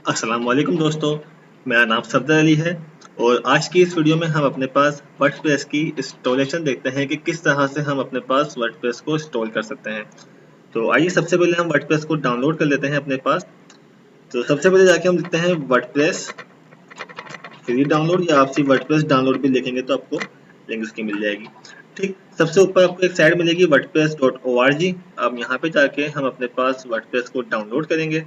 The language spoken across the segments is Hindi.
अस्सलाम वालेकुम दोस्तों, मेरा नाम सफदर अली है और आज की इस वीडियो में हम अपने पास वर्डप्रेस की इंस्टॉलेशन देखते हैं कि किस तरह से हम अपने पास वर्डप्रेस को इंस्टॉल कर सकते हैं। तो आइए सबसे पहले हम वर्डप्रेस को डाउनलोड कर लेते हैं अपने पास। तो सबसे पहले जाके हम लिखते हैं वर्डप्रेस फ्री डाउनलोड या आप सिर्फ वर्डप्रेस डाउनलोड भी लिखेंगे तो आपको लिंक उसकी मिल जाएगी। ठीक, सबसे ऊपर आपको एक साइड मिलेगी wordpress.org। अब यहाँ पे जाके हम अपने पास वर्डप्रेस को डाउनलोड करेंगे।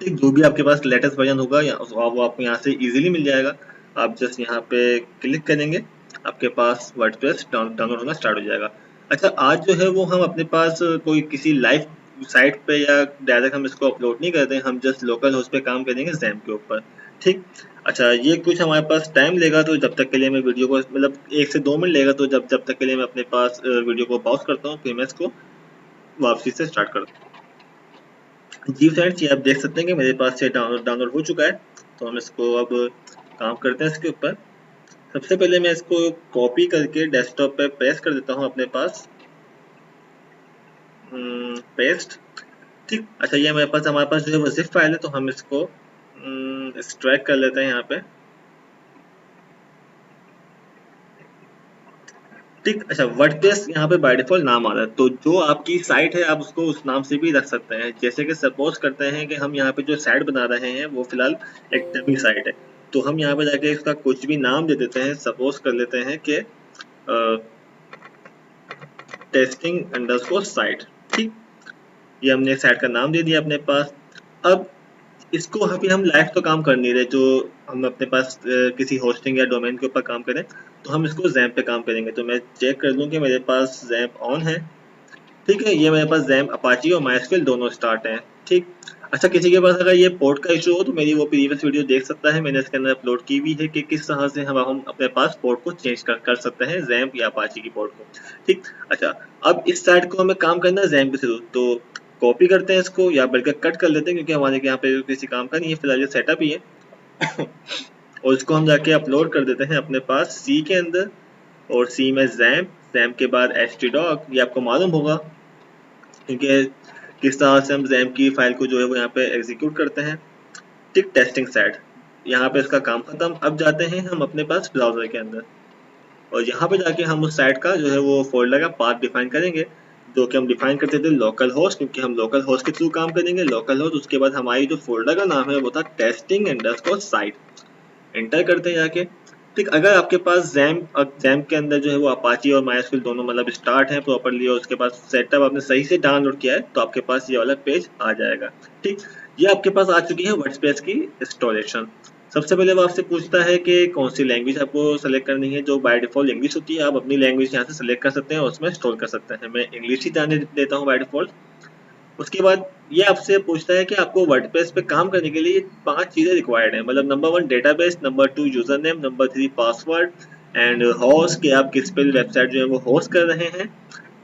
ठीक, जो भी आपके पास लेटेस्ट वर्जन होगा या वो आपको यहाँ से इजीली मिल जाएगा। आप जस्ट यहाँ पे क्लिक करेंगे, आपके पास वर्डप्रेस डाउनलोड होना स्टार्ट हो जाएगा। अच्छा, आज जो है वो हम अपने पास कोई किसी लाइव साइट पे या डायरेक्ट हम इसको अपलोड नहीं करते हैं, हम जस्ट लोकल होस्ट पे काम करेंगे जैम्प के ऊपर। ठीक, अच्छा ये कुछ हमारे पास टाइम लेगा, तो जब तक के लिए मैं वीडियो को मतलब 1 से 2 मिनट लेगा, तो जब जब तक के लिए मैं अपने पास वीडियो को पॉज करता हूँ, फिर मैं इसको वापसी से स्टार्ट करता हूँ। जी फ्रेंड्स, ये आप देख सकते हैं कि मेरे पास से डाउनलोड हो चुका है। तो हम इसको अब काम करते हैं इसके ऊपर। सबसे पहले मैं इसको कॉपी करके डेस्कटॉप पे पेस्ट कर देता हूँ अपने पास। पेस्ट। ठीक, अच्छा ये हमारे पास जो है वो जिप फाइल है, तो हम इसको एक्सट्रैक्ट कर लेते हैं यहाँ पे। ठीक, अच्छा वर्डप्रेस यहाँ पे बाय डिफॉल्ट नाम आ रहा है, तो जो आपकी साइट है आप उसको उस नाम से भी रख सकते हैं। जैसे कि सपोज करते हैं कि हम यहाँ पे जो साइट बना रहे हैं वो फिलहाल एक डमी साइट है, तो हम यहाँ पे जाके इसका कुछ भी नाम दे देते हैं। सपोज कर लेते हैं कि टेस्टिंग अंडरस्कोर साइट। ठीक, ये हमने साइट का नाम दे दिया अपने पास। अब इसको अभी हम लाइव तो काम कर नहीं रहे, जो हम अपने पास किसी होस्टिंग या डोमेन के ऊपर काम करें, तो हम इसको जैम्प पे काम करेंगे। तो मैं चेक कर लूँ कि मेरे पास जैम्प ऑन है। ठीक है, ये मेरे पास जैम्प अपाची और माइस्क्वेल दोनों स्टार्ट हैं। ठीक, अच्छा किसी के पास अगर ये पोर्ट का इशू हो तो मेरी वो प्रीवियस वीडियो देख सकता है, मैंने इसके अंदर अपलोड की हुई है कि किस तरह से हम अपने पास पोर्ट को चेंज कर सकते हैं जैम्प या अपाची की पोर्ट को। ठीक, अच्छा अब इस साइड को हमें काम करना है जैम्प के थ्रू, तो कॉपी करते हैं इसको या बल्कि कट कर लेते हैं, क्योंकि हमारे यहाँ पे किसी काम का नहीं है, फिलहाल ये सेटअप ही है। और इसको हम जाके अपलोड कर देते हैं अपने पास सी के अंदर, और सी में जैम्प, जैम्प के बाद htdoc। ये आपको मालूम होगा क्योंकि किस तरह से हम जैम्प की फाइल को जो है वो यहाँ पे एग्जीक्यूट करते हैं। ठीक, टेस्टिंग साइट, यहाँ पे इसका काम खत्म। अब जाते हैं हम अपने पास ब्राउजर के अंदर, और यहाँ पे जाके हम उस साइट का जो है वो फोल्डर का पाथ डिफाइन करेंगे, जो कि हम डिफाइन करते थे लोकल होस्ट, क्योंकि हम लोकल होस्ट के थ्रू काम करेंगे। लोकल होस्ट, उसके बाद हमारी जो फोल्डर का नाम है वो था टेस्टिंग अंडरस्कोर साइट। एंटर करते हैं जाके। ठीक, अगर आपके पास जैम्प के अंदर जो है वो अपाची और माइस्क्वेल दोनों मतलब स्टार्ट है प्रॉपर्ली, और उसके पास सेटअप आपने सही से डाउनलोड किया है, तो आपके पास ये वाला पेज आ जाएगा। ठीक, ये आपके पास आ चुकी है वर्डप्रेस की इंस्टॉलेशन। सबसे पहले वो आपसे पूछता है कि कौन सी लैंग्वेज आपको सेलेक्ट करनी है। जो बाय डिफॉल्ट इंग्लिश होती है, आप अपनी लैंग्वेज यहाँ से सेलेक्ट कर सकते हैं और उसमें इंस्टॉल कर सकते हैं। मैं इंग्लिश ही जाने देता हूँ बाय डिफॉल्ट। उसके बाद ये आपसे पूछता है कि आपको वर्डप्रेस पे काम करने के लिए 5 चीजें रिक्वायर्ड है, मतलब number 1 database, number 2 user name, number 3 password and host, कि आप किस पे वेबसाइट जो है वो होस्ट कर रहे हैं,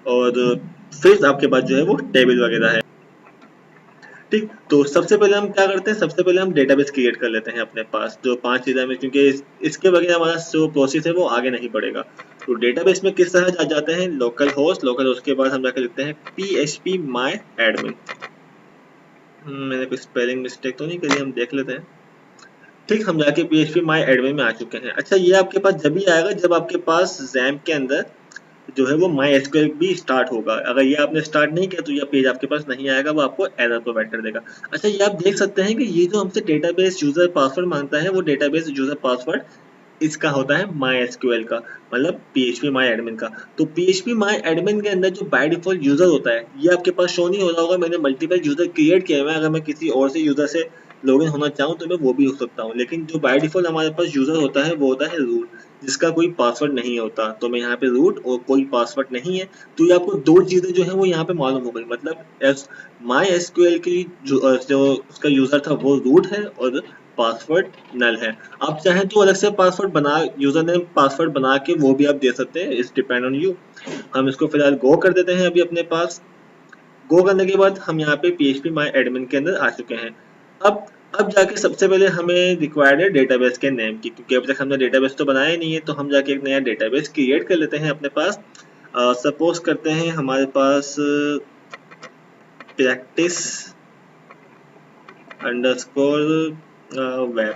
और फिर आपके पास जो है वो टेबल वगैरह है। ठीक, तो सबसे पहले हम क्या करते हैं, सबसे पहले हम डेटाबेस क्रिएट कर लेते हैं अपने पास जो 5 चीजें में, क्योंकि इसके बगैर हमारा जो प्रोसेस है वो आगे नहीं बढ़ेगा। तो डेटाबेस में किस तरह जाते हैं, लोकल होस्ट के बाद हम जाकर लिखते हैं php my admin। मैंने कोई स्पेलिंग मिस्टेक तो नहीं करी, हम देख लेते हैं। ठीक, हम जाके PHP माई एडमिन में आ चुके हैं। अच्छा, ये आपके पास जब भी आएगा जब आपके पास जैम्प के अंदर जो है वो माई एसक्यूएल भी स्टार्ट होगा। अगर ये आपने स्टार्ट नहीं किया तो ये पेज आपके पास नहीं आएगा, वो आपको एरर प्रोवाइड कर देगा। अच्छा, ये आप देख सकते हैं कि ये जो हमसे डेटाबेस यूजर पासवर्ड मांगता है, वो डेटाबेस यूजर पासवर्ड इसका होता है माई एसक्यूएल का, मतलब PHP माई एडमिन का। तो PHP माई एडमिन के अंदर जो बाय डिफॉल्ट यूजर होता है, ये आपके पास शो नहीं हो रहा होगा। मैंने मल्टीपल यूजर क्रिएट किए हुए हैं, अगर मैं किसी और से यूजर से लॉगिन होना चाहूँ तो मैं वो भी हो सकता हूँ, लेकिन जो बाय डिफॉल्ट हमारे पास यूजर होता है वो होता है रूट, जिसका कोई पासवर्ड नहीं होता। तो मैं यहाँ पे रूट और कोई पासवर्ड नहीं है, तो ये आपको 2 चीजें जो है वो यहाँ पे मालूम हो गई। मतलब माई एसक्यूएल की जो उसका यूजर था वो रूट है और पासवर्ड नल है। आप चाहें तो अलग से पासवर्ड बना, यूजर नेम पासवर्ड बना के वो भी आप दे सकते हैं, इट्स डिपेंड ऑन यू। हम इसको फिलहाल गो कर देते हैं अभी अपने पास। गो करने के बाद हम यहाँ पे PHP माई एडमिन के अंदर आ चुके हैं। अब अब जाके सबसे पहले हमें रिक्वायर्ड है डेटाबेस के नेम की, क्योंकि अब तक हमने डेटाबेस तो बनाया नहीं है, तो हम जाके एक नया डेटाबेस क्रिएट कर लेते हैं अपने पास। सपोज करते हैं हमारे पास प्रैक्टिस अंडरस्कोर वेब।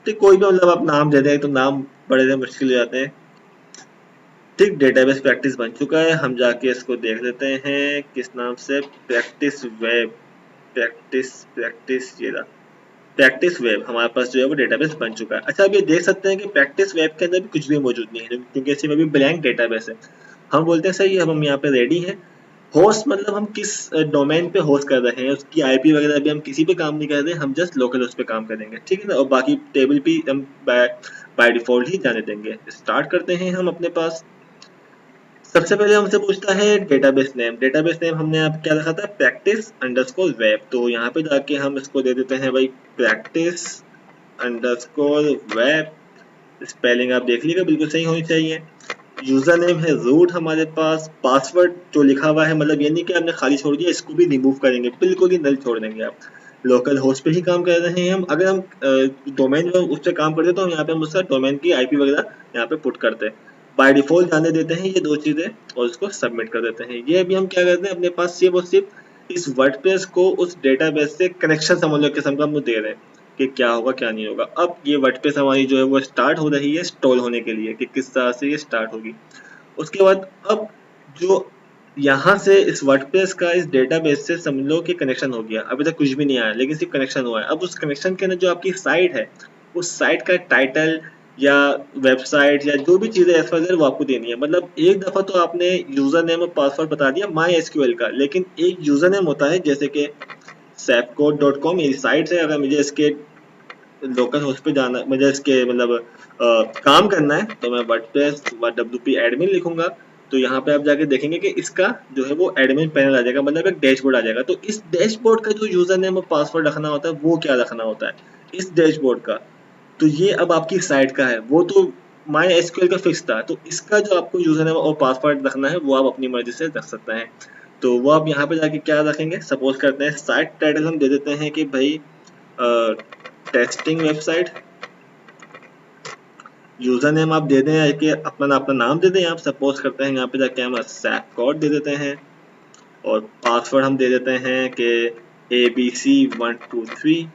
ठीक, कोई भी मतलब आप नाम दे दें तो नाम बड़े से मुश्किल हो जाते हैं। ठीक, डेटाबेस प्रैक्टिस बन चुका है, हम जाके इसको देख लेते हैं किस नाम से, प्रैक्टिस वेब, प्रैक्टिस प्रैक्टिस ये रहा, प्रैक्टिस वेब हमारे पास जो है वो डेटाबेस बन चुका है। अच्छा, अब ये देख सकते हैं कि प्रैक्टिस वेब के अंदर भी कुछ भी मौजूद नहीं है क्योंकि इसमें भी ब्लैंक डेटाबेस है। हम बोलते हैं सही है, अब हम यहाँ पे रेडी हैं। होस्ट मतलब हम किस डोमेन पे होस्ट कर रहे हैं, उसकी आईपी वगैरह भी हम किसी पे काम नहीं कर रहे हैं, हम जस्ट लोकल उस पे काम करेंगे, ठीक है ना। और बाकी टेबल भी हम बाय डिफॉल्ट ही जाने देंगे। स्टार्ट करते हैं हम अपने पास। सबसे पहले हमसे पूछता है डेटाबेस नेम। डेटाबेस नेम हमने अब क्या रखा था, प्रैक्टिस अंडरस्कोर वेब। तो यहाँ पे जाके हम इसको दे देते हैं भाई प्रैक्टिस अंडरस्कोर वेब। स्पेलिंग आप देख लीजिएगा, बिल्कुल सही होनी चाहिए। यूजर नेम है रूट हमारे पास। पासवर्ड जो लिखा हुआ है मतलब ये नहीं कि हमने खाली छोड़ दिया, इसको भी रिमूव करेंगे, बिल्कुल ही नल छोड़ देंगे आप। लोकल होस्ट पे ही काम कर रहे हैं हम। अगर हम डोमेन उस पर काम करते तो हम यहाँ पे हम उसका डोमेन की आईपी वगैरह यहाँ पे पुट करते हैं। बाय डिफॉल्ट जाने देते हैं ये दो चीजें और उसको सबमिट कर देते हैं। ये अभी हम क्या करते हैं, अपने पास सिर्फ और सिर्फ इस वर्डप्रेस को उस डेटाबेस से कनेक्शन समझ लो किस्म का हम दे रहे हैं कि क्या होगा क्या नहीं होगा। अब ये वर्डप्रेस हमारी जो है वो स्टार्ट हो रही है स्टॉल होने के लिए कि किस तरह से ये स्टार्ट होगी। उसके बाद अब जो यहाँ से इस वर्डप्रेस का इस डेटाबेस से समझ लो कि कनेक्शन हो गया। अभी तक कुछ भी नहीं आया लेकिन सिर्फ कनेक्शन हुआ है। अब उस कनेक्शन के अंदर जो आपकी साइट है, उस साइट का टाइटल या वेबसाइट या जो भी चीजें एक्सवाइजेड वो आपको देनी है। मतलब एक दफा तो आपने यूजर नेम और पासवर्ड बता दिया माई एसक्यूएल का, लेकिन एक यूजर नेम होता है जैसे कि sapcode.com मेरी साइट है। अगर मुझे इसके लोकल होस्ट पे जाना, मुझे इसके मतलब काम करना है तो मैं वर्डप्रेस wp एडमिन लिखूंगा। तो यहाँ पे आप जाके देखेंगे कि इसका जो है वो एडमिन पैनल आ जाएगा, मतलब एक डैशबोर्ड आ जाएगा। तो इस डैशबोर्ड का जो यूजर नेम और पासवर्ड रखना होता है वो क्या रखना होता है इस डैशबोर्ड का, तो ये अब आपकी साइट का है। वो तो माई एसक्यूएल का फिक्स था, तो इसका जो आपको यूजर नेम और पासवर्ड रखना है वो आप अपनी मर्जी से रख सकते हैं। तो वो आप यहाँ पे जाके क्या रखेंगे, सपोज करते हैं साइट टाइटल हम दे देते हैं कि भाई टेस्टिंग वेबसाइट। यूजर नेम आप दे दें कि अपना अपना नाम दे दें। आप सपोज करते हैं यहाँ पे जाके हम सैपकॉड दे देते हैं और पासवर्ड हम दे देते हैं कि ABC123।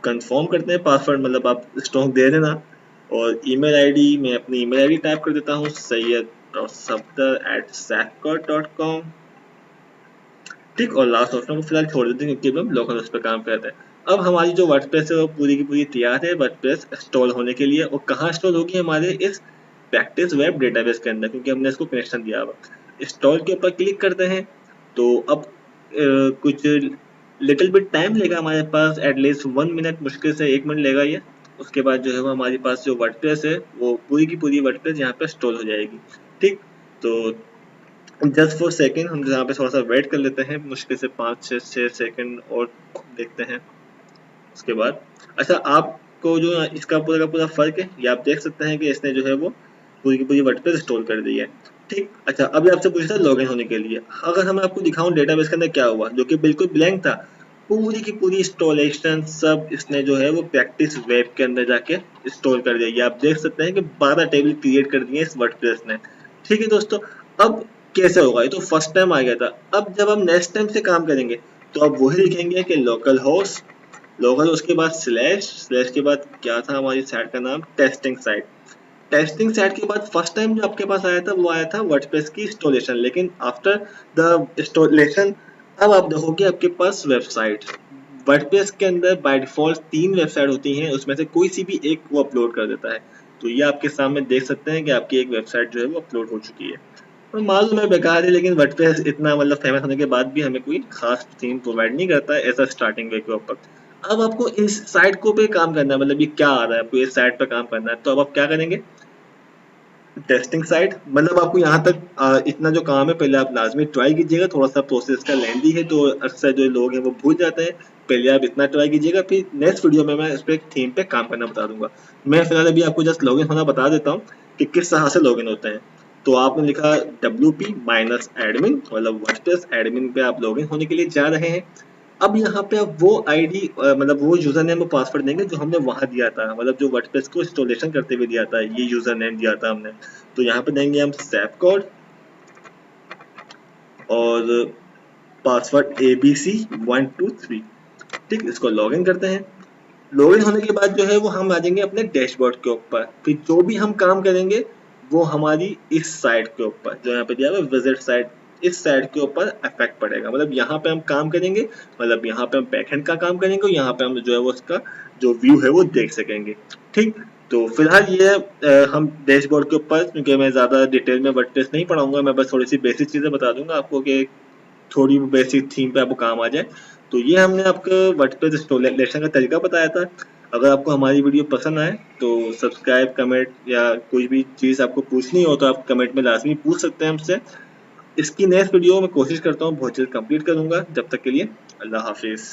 कंफर्म करते हैं पासवर्ड, मतलब आप स्ट्रॉन्ग दे देना। और ईमेल आईडी मैं अपनी ईमेल आईडी टाइप कर देता हूँ sayyad.safdar@sapcod.com। ठीक, और लास्ट ऑप्शन को फिलहाल छोड़ देते हैं क्योंकि हम लोकल उस पर काम करते हैं। अब हमारी जो वर्डप्रेस है वो पूरी की पूरी तैयार है वर्डप्रेस इंस्टॉल होने के लिए। और कहाँ इंस्टॉल होगी, हमारे इस प्रैक्टिस वेब डेटाबेस के अंदर, क्योंकि हमने इसको कनेक्शन दिया हुआ। इंस्टॉल के ऊपर क्लिक करते हैं तो अब कुछ लिटिल बिट टाइम लेगा हमारे पास, एटलीस्ट 1 मिनट, मुश्किल से 1 मिनट लेगा ये। उसके बाद जो है वो हमारे पास जो वर्डप्रेस है वो पूरी की पूरी वर्डप्रेस यहाँ पे इंस्टॉल हो जाएगी। ठीक, तो जस्ट फॉर सेकेंड हम यहाँ पे थोड़ा सा वेट कर लेते हैं, मुश्किल से 5 से 6 सेकेंड और देखते हैं उसके बाद। अच्छा, आपको जो इसका पूरा का पूरा फर्क है ये आप देख सकते हैं कि इसने जो है वो पूरी की पूरी वर्डप्रेस इंस्टॉल कर दी है। ठीक, अच्छा अभी आपसे पूछा था लॉगिन होने के लिए। अगर हम आपको दिखाऊं डेटाबेस के अंदर क्या हुआ, जो कि बिल्कुल ब्लैंक था, पूरी की पूरी इंस्टॉलेशन सब इसने जो है वो प्रैक्टिस वेब के अंदर जाके इंस्टॉल कर दिया। ये आप देख सकते हैं कि 12 टेबल क्रिएट कर दिए इस वर्डप्रेस ने। ठीक है दोस्तों, अब कैसे होगा, ये तो फर्स्ट टाइम आ गया था। अब जब हम नेक्स्ट टाइम से काम करेंगे तो अब वही लिखेंगे कि लोकल होस्ट, लोकल उसके बाद स्लैश, स्लैश के बाद क्या था हमारी साइट का नाम, टेस्टिंग साइट। टेस्टिंग साइट के बाद फर्स्ट टाइम जो आपके पास आया था वो आया था वर्डप्रेस की इंस्टॉलेशन। लेकिन आफ्टर द इंस्टॉलेशन अब आप देखोगे आपके पास वेबसाइट। वर्डप्रेस के अंदर बाय डिफॉल्ट 3 वेबसाइट होती हैं, उसमें से कोई सी भी एक वो अपलोड कर देता है। तो ये आपके सामने देख सकते हैं कि आपकी एक वेबसाइट जो है वो अपलोड हो चुकी है। तो मालूम है बेकार है, लेकिन वर्डप्रेस इतना मतलब फेमस होने के बाद भी हमें कोई खास थीम प्रोवाइड नहीं करता है ऐसा स्टार्टिंग वे के ऊपर। अब आपको इस साइट को पे काम करना है, मतलब ये क्या आ रहा है, आपको इस साइट पर काम करना है। तो अब आप क्या करेंगे, टेस्टिंग साइट, मतलब आपको यहाँ तक इतना जो काम है पहले आप लाजमी ट्राई कीजिएगा। थोड़ा सा प्रोसेस का लेंदी है तो अक्सर जो लोग हैं वो भूल जाते हैं। पहले आप इतना ट्राई कीजिएगा, फिर नेक्स्ट वीडियो में मैं इस पर एक थीम पे काम करना बता दूंगा। मैं फिलहाल अभी आपको जस्ट लॉगिन होना बता देता हूँ कि किस तरह से लॉगिन होते हैं। तो आपने लिखा wp-admin, मतलब वर्डप्रेस एडमिन पे आप लॉगिन होने के लिए जा रहे हैं। अब यहाँ पे आप वो आईडी मतलब वो यूजर नेम और पासवर्ड देंगे जो हमने वहां दिया था, मतलब जो वर्डप्रेस को इंस्टॉलेशन करते हुए दिया था, ये यूजर नेम दिया था हमने। तो यहाँ पे देंगे हम सैपकोड और पासवर्ड ABC123। ठीक, इसको लॉगिन करते हैं। लॉगिन होने के बाद जो है वो हम आ जाएंगे अपने डैशबोर्ड के ऊपर। फिर जो भी हम काम करेंगे वो हमारी इस साइट के ऊपर, जो यहाँ पे दिया हुआ है विजिट साइट, इस साइट के ऊपर इफेक्ट पड़ेगा। मतलब यहाँ पे हम काम करेंगे, मतलब यहाँ पे हम बैकएंड का काम करेंगे, यहाँ पे हम जो है वो उसका जो व्यू है वो देख सकेंगे। ठीक, तो फिलहाल ये हम डैशबोर्ड के ऊपर, क्योंकि मैं ज़्यादा डिटेल में वर्डप्रेस नहीं पढ़ाऊंगा, मैं बस थोड़ी सी बेसिक चीज़ें बता दूंगा आपको कि थोड़ी बेसिक थीम पे आपको काम आ जाए। तो ये हमने आपको वर्डप्रेस इंस्टॉलेशन का तरीका बताया था। अगर आपको हमारी वीडियो पसंद आए तो सब्सक्राइब, कमेंट या कोई भी चीज़ आपको पूछनी हो तो आप कमेंट में लाजमी पूछ सकते हैं हमसे। इसकी नेक्स्ट वीडियो मैं कोशिश करता हूँ बहुत जल्द कंप्लीट करूँगा। जब तक के लिए अल्लाह हाफिज़।